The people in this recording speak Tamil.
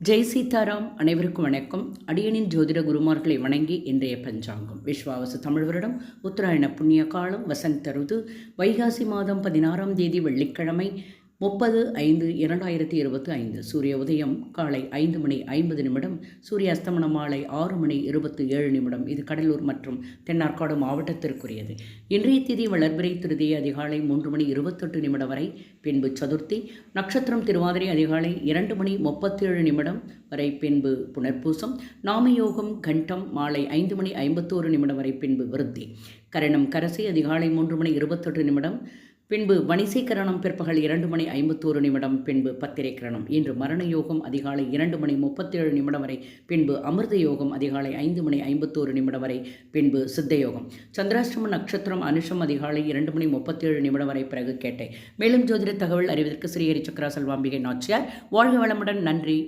ஜெய் சீதாராம். அனைவருக்கும் வணக்கம். அடியனின் ஜோதிட குருமார்களை வணங்கி இன்றைய பஞ்சாங்கம். விஸ்வாவசு தமிழ் வருடம் உத்தராயண புண்ணிய காலம் வசந்த ருது வைகாசி மாதம் 16ஆம் தேதி வெள்ளிக்கிழமை 30/5/2025. சூரிய உதயம் காலை 5:50 சூரிய அஸ்தமனம் மாலை 6:27. இது கடலூர் மற்றும் தென்னார்காடு மாவட்டத்திற்குரியது. இன்றைய திதி வளர்பிறை திருதியை அதிகாலை 3:28 வரை, பின்பு சதுர்த்தி. நட்சத்திரம் திருவாதிரை அதிகாலை 2:37 வரை, பின்பு புனர்பூசம். நாமயோகம் கண்டம் மாலை 5:51 வரை, பின்பு விருத்தி. கரணம் கரசி அதிகாலை 3:28 பின்பு வணிசீகரணம் பிற்பகல் 2:51 பின்பு பத்திரை கரணம். இன்று மரண யோகம் அதிகாலை 2:37 வரை, பின்பு அமிர்த யோகம் அதிகாலை 5:51 வரை, பின்பு சித்த யோகம். சந்திராஷ்டம நட்சத்திரம் அனுஷம் அதிகாலை 2:37 வரை, பிறகு கேட்டை. மேலும் ஜோதிட தகவல் அறிவதற்கு ஸ்ரீஹரி சக்கரா செல்வாம்பிகை நாச்சியார். வாழ்க வளமுடன். நன்றி.